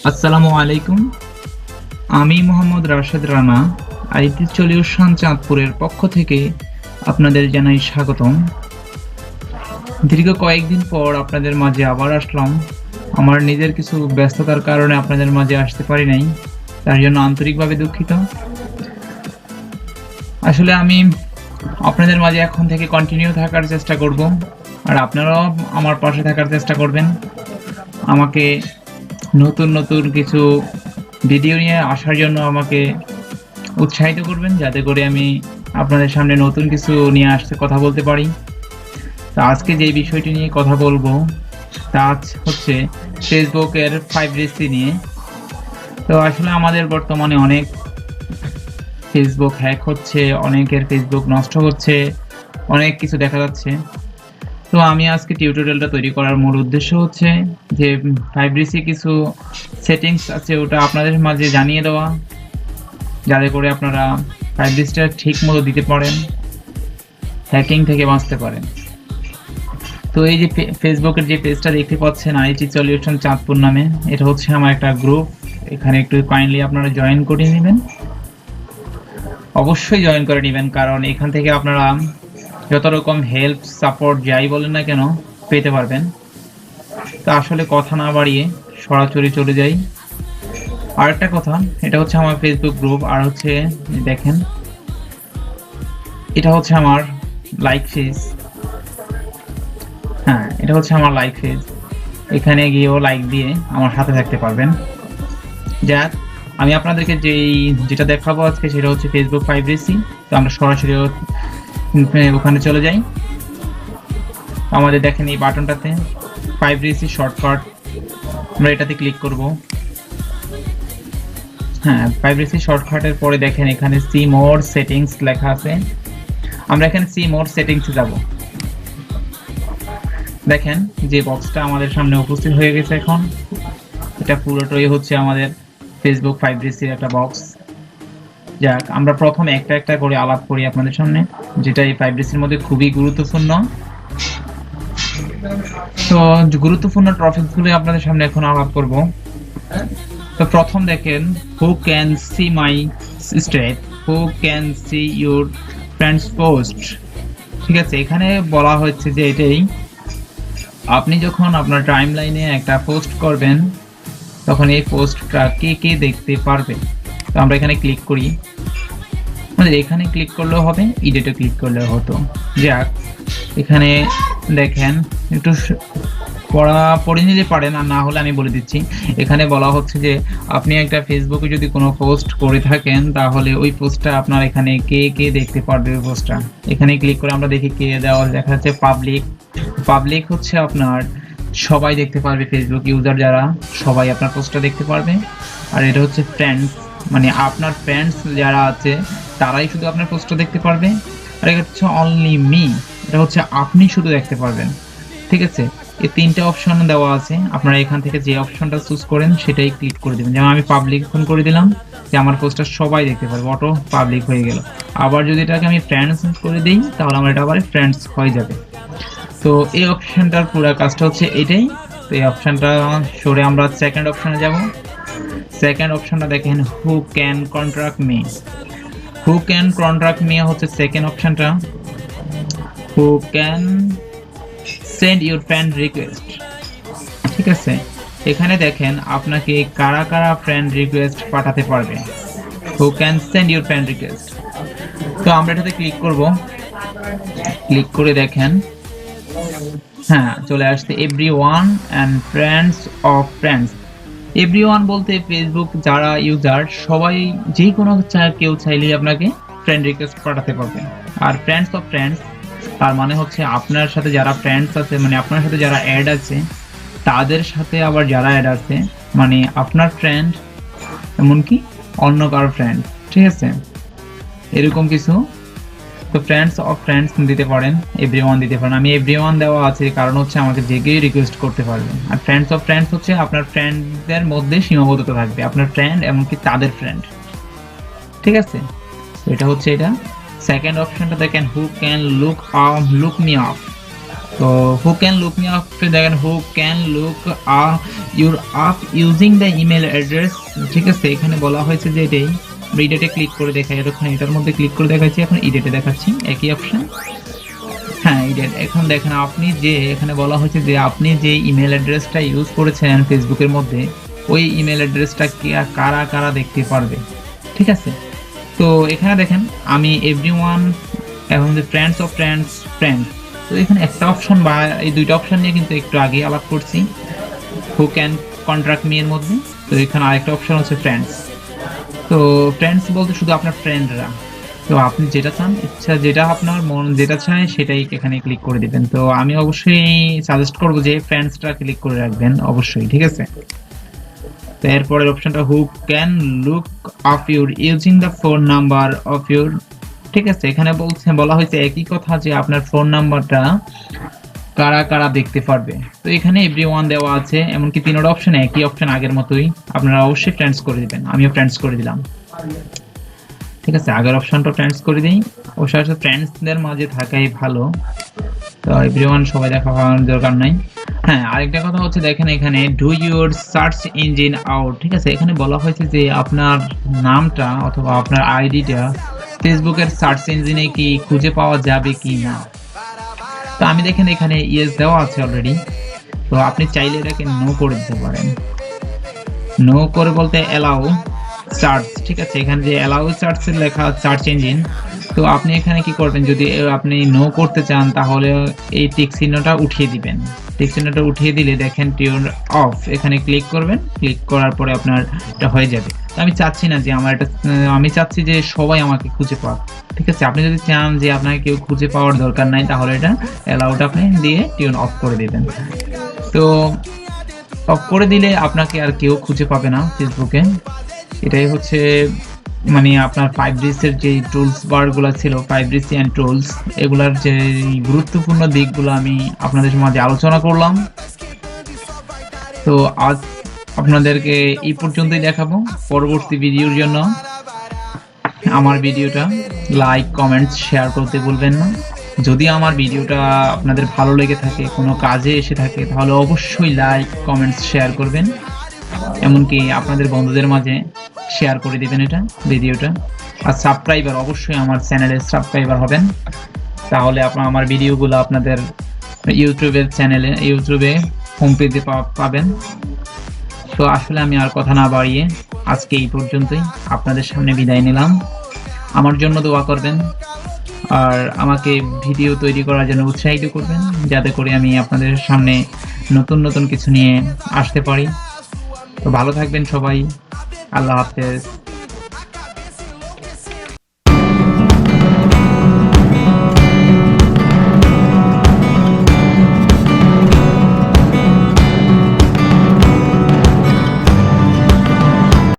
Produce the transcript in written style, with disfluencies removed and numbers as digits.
আসসালামু আলাইকুম। আমি মোহাম্মদ রাশেদ রানা আইটি সলিউশন চাঁদপুরের পক্ষ থেকে আপনাদের জানাই স্বাগতম। দীর্ঘ কয়েকদিন পর আপনাদের মাঝে আবার আসলাম। আমার নিজের কিছু ব্যস্ততার কারণে আপনাদের মাঝে আসতে পারি নাই, তার জন্য আন্তরিকভাবে দুঃখিত। আসলে আমি আপনাদের মাঝে এখন থেকে কন্টিনিউ থাকার চেষ্টা করব, আর আপনারাও আমার পাশে থাকার চেষ্টা করবেন। আমাকে নতুন নতুন কিছু ভিডিও নিয়ে আসার জন্য আমাকে উৎসাহিত করবেন, যাতে করে আমি আপনাদের সামনে নতুন কিছু নিয়ে আসতে কথা বলতে পারি। তো আজকে যে বিষয়টি নিয়ে কথা বলবো তা হচ্ছে ফেসবুকের 5G নিয়ে। তো আসলে আমাদের বর্তমানে অনেক ফেসবুক হ্যাক হচ্ছে, অনেকের ফেসবুক নষ্ট হচ্ছে, অনেক কিছু দেখা যাচ্ছে। তো আমি আজকে টিউটোরিয়ালটা তৈরি করার মূল উদ্দেশ্য হচ্ছে যে 5G কিছু সেটিংস আছে ওটা আপনাদের মাঝে জানিয়ে দেওয়া, যাতে করে আপনারা 5Gটা ঠিক মতো দিতে পারেন, হ্যাকিং থেকে বাঁচতে পারেন। তো এই যে ফেসবুকের যে পেজটা দেখতে পাচ্ছেন আইটি সলিউশন চাঁদপুর নামে, এটা হচ্ছে আমার একটা গ্রুপ। এখানে একটু কাইন্ডলি আপনারা জয়েন করে নেবেন, অবশ্যই জয়েন করে নেবেন, কারণ এখান থেকে আপনারা যত রকম হেল্প সাপোর্ট যাই বলেন না কেন পেতে পারবেন। তো আসলে কথা না বাড়িয়ে সরাসরি চলে যাই। আর একটা কথা, এটা হচ্ছে আমার ফেসবুক গ্রুপ, আর হচ্ছে দেখেন এটা হচ্ছে আমার লাইক পেজ। হ্যাঁ, এটা হচ্ছে আমার লাইক পেজ। এখানে গিয়েও লাইক দিয়ে আমার সাথে থাকতে পারবেন। যাক, আমি আপনাদেরকে যেটা দেখাবো আজকে সেটা হচ্ছে ফেসবুক 5G। তো আমরা সরাসরি ওখানে চলে যাই। আমাদের দেখেন এই বাটনটাতে 5G শর্টকাট, আমরা এটাতে ক্লিক করব। হ্যাঁ, 5G শর্টকাটের পরে দেখেন এখানে সি মোর সেটিংস লেখা আছে। আমরা এখানে সি মোর সেটিংসে যাব। দেখেন যে বক্সটা আমাদের সামনে উপস্থিত হয়ে গেছে এখন। এটা পুরোটাই হচ্ছে আমাদের ফেসবুক 5G একটা বক্স। যাক, আমরা প্রথমে একটা একটা করে আলাপ করি আপনাদের সামনে, যেটা এই 5Gর মধ্যে খুবই গুরুত্বপূর্ণ। তো গুরুত্বপূর্ণ টপিকগুলো আপনাদের সামনে এখন আলাপ করব। তো প্রথম দেখেন, who can see my state, who can see your friends post. ঠিক আছে, এখানে বলা হচ্ছে যে এটাই, আপনি যখন আপনার টাইম লাইনে একটা পোস্ট করবেন তখন এই পোস্টটা কে কে দেখতে পারবে। তো আমরা এখানে ক্লিক করি, আমাদের এখানে ক্লিক করলেও হবে, এডিটে ক্লিক করলেও হতো। যাক, এখানে দেখেন একটু পড়ে নিতে পারেন, আর না হলে আমি বলে দিচ্ছি। এখানে বলা হচ্ছে যে আপনি একটা ফেসবুকে যদি কোনো পোস্ট করে থাকেন তাহলে ওই পোস্টটা আপনার এখানে কে কে দেখতে পারবে ওই পোস্টটা। এখানে ক্লিক করে আমরা দেখি কে দেওয়া দেখা যাচ্ছে পাবলিক। পাবলিক হচ্ছে আপনার সবাই দেখতে পারবে, ফেসবুক ইউজার যারা সবাই আপনার পোস্টটা দেখতে পারবে। আর এটা হচ্ছে ফ্রেন্ডস, মানে আপনার ফ্রেন্ডস যারা আছে তারাই শুধু আপনার পোস্টটা দেখতে পারবে। আর এটা হচ্ছে অনলি মি, এটা হচ্ছে আপনি শুধু দেখতে পারবেন। ঠিক আছে, এই তিনটা অপশন দেওয়া আছে, আপনারা এখান থেকে যে অপশনটা চুজ করেন সেটাই ক্লিক করে দেবেন। যেমন আমি পাবলিক এখন করে দিলাম, যে আমার পোস্টটা সবাই দেখতে পারবে, অটো পাবলিক হয়ে গেল। আবার যদি এটাকে আমি ফ্রেন্ডস করে দিই তাহলে আমার এটা আবার ফ্রেন্ডস হয়ে যাবে। তো এই অপশনটার পুরো কাজটা হচ্ছে এটাই। তো এই অপশনটা সরে আমরা সেকেন্ড অপশনে যাব। সেকেন্ড অপশনটা দেখেন, who can contract me. Who can contract me হচ্ছে সেকেন্ড অপশনটা। Who can send your friend request. ঠিক আছে, এখানে দেখেন আপনাকে কারা কারা ফ্রেন্ড রিকোয়েস্ট পাঠাতে পারবে। Who can send your friend request. তো আমরা এটাতে ক্লিক করব। ক্লিক করে দেখেন, হ্যাঁ চলে আসছে everyone and friends of friends. Everyone বলতে ফেসবুক যারা ইউজার সবাই, যে কোনো কেউ চাইলেই আপনাকে ফ্রেন্ড রিকোয়েস্ট পাঠাতে পারবে। আর ফ্রেন্ডস অফ ফ্রেন্ডস তার মানে হচ্ছে আপনার সাথে যারা ফ্রেন্ডস আছে, মানে আপনার সাথে যারা অ্যাড আছে তাদের সাথে আবার যারা অ্যাড আছে, মানে আপনার ফ্রেন্ড এমনকি অন্য কারো ফ্রেন্ড। ঠিক আছে, এরকম কিছু। তো ফ্রেন্ডস অফ ফ্রেন্ডস দিতে পারেন, এভরিওয়ান দিতে পারেন। আমি এভরিওয়ান দেওয়া আছে কারণ হচ্ছে আমাকে যে কেউ রিকোয়েস্ট করতে পারবে। আর ফ্রেন্ডস অফ ফ্রেন্ডস হচ্ছে আপনার ফ্রেন্ডদের মধ্যে সীমাবদ্ধতা থাকবে, আপনার ফ্রেন্ড এমনকি তাদের ফ্রেন্ড। ঠিক আছে, তো এটা হচ্ছে এটা। সেকেন্ড অপশনটা দেখেন, who can look me up. তো who can look me up দেখেন, who can look your up using the email address. ঠিক আছে, এখানে বলা হয়েছে যে এটাই এডিটে ক্লিক করে দেখাই, এতক্ষণ এটার মধ্যে ক্লিক করে দেখাচ্ছি, এখন এডিটে দেখাচ্ছি একই অপশন। হ্যাঁ এডিট। এখন দেখেন আপনি যে এখানে বলা হয়েছে যে আপনি যে ইমেল অ্যাড্রেসটা ইউজ করেছেন ফেসবুকের মধ্যে, ওই ইমেল অ্যাড্রেসটা কারা কারা দেখতে পারবে। ঠিক আছে, তো এখানে দেখেন আমি এভরিওয়ান, এখন যে ফ্রেন্ডস অফ ফ্রেন্ডস ফ্রেন্ডস, তো এখানে একটা অপশন বা এই দুইটা অপশন নিয়ে কিন্তু একটু আগে আলাপ করছি হু ক্যান কন্ট্রাক্ট মি এর মধ্যে। তো এখানে আরেকটা অপশন হচ্ছে ফ্রেন্ডস। তো ফ্রেন্ডস বলতে শুধু আপনার ফ্রেন্ডরা, তো আপনি যেটা চান, ইচ্ছা যেটা আপনার মন যেটা চায় সেটাই এখানে ক্লিক করে দিবেন। তো আমি অবশ্যই সাজেস্ট করবো যে ফ্রেন্ডসটা ক্লিক করে রাখবেন অবশ্যই। ঠিক আছে, তো এরপরের অপশনটা হু can look up your using the phone number of your. ঠিক আছে, এখানে বলা হয়েছে একই কথা যে আপনার ফোন নাম্বারটা কারা কারা দেখতে পারবে। তো এখানে এভরিওয়ান দেওয়া আছে, এমনকি তিনটা অপশন একই অপশন আগের মতোই, আপনারা অবশ্যই ফ্রেন্ডস করে দিবেন, আমিও ফ্রেন্ডস করে দিলাম। ঠিক আছে, আগের অপশনটা ফ্রেন্ডস করে দিই, অবশ্যই ফ্রেন্ডসদের মাঝে থাকাই ভালো। তো এভরিওয়ান সবাই দেখা হওয়ার দরকার নাই। হ্যাঁ, আরেকটা কথা হচ্ছে দেখেন এখানে do your search engine out. ঠিক আছে, এখানে বলা হয়েছে যে আপনার নামটা অথবা আপনার আইডিটা ফেসবুকের সার্চ ইঞ্জিনে কি খুঁজে পাওয়া যাবে কি না। তো আমি দেখেন এখানে ইয়েস দেওয়া আছে অলরেডি, তো আপনি চাইলে এটাকে নো করে দিতে পারেন। নো করে বলতে অ্যালাউ সার্চ। ঠিক আছে, এখানে যে অ্যালাউ সার্চ লেখা সার্চ ইঞ্জিন, তো আপনি এখানে কি করবেন, যদি আপনি নো করতে চান তাহলে এই টিক চিহ্নটা উঠিয়ে দিবেন। টিক চিহ্নটা উঠিয়ে দিলে দেখেন টিউন অফ, এখানে ক্লিক করবেন, ক্লিক করার পরে আপনার এটা হয়ে যাবে। তো আমি চাচ্ছি না যে আমার এটা, আমি চাচ্ছি যে সবাই আমাকে খুঁজে পাক। ঠিক আছে, আপনি যদি চান যে আপনাকে কেউ খুঁজে পাওয়ার দরকার নাই তাহলে এটা অ্যালাউড আপনি দিয়ে টিউন অফ করে দিবেন। তো অফ করে দিলে আপনাকে আর কেউ খুঁজে পাবে না ফেসবুকে। এটাই হচ্ছে মানে আপনার 5Gs এর যে টুলস বারগুলো ছিল, 5Gs এন্ড টুলস, এগুলার যে গুরুত্বপূর্ণ দিকগুলো আমি আপনাদের মাঝে আলোচনা করলাম। তো আজ আপনাদেরকে এই পর্যন্তই দেখাবো। পরবর্তী ভিডিওর জন্য আমার ভিডিওটা লাইক কমেন্টস শেয়ার করতে ভুলবেন না। যদি আমার ভিডিওটা আপনাদের ভালো লেগে থাকে, কোনো কাজে এসে থাকে, তাহলে অবশ্যই লাইক কমেন্টস শেয়ার করবেন, এমনকি আপনাদের বন্ধুদের মাঝে শেয়ার করে দিবেন এটা ভিডিওটা। আর সাবস্ক্রাইবার অবশ্যই আমার চ্যানেলে সাবস্ক্রাইবার হবেন, তাহলে আপনারা আমার ভিডিওগুলো আপনাদের ইউটিউবের চ্যানেলে ইউটিউবে হোম পেজে পাবেন। তো আসলে আমি আর কথা না বাড়িয়ে আজকে এই পর্যন্তই আপনাদের সামনে বিদায় নিলাম। আমার জন্য দোয়া করবেন আর আমাকে ভিডিও তৈরি করার জন্য উৎসাহিত করবেন, যাতে করে আমি আপনাদের সামনে নতুন নতুন কিছু নিয়ে আসতে পারি। তো ভালো থাকবেন সবাই, আল্লাহ হাফেজ।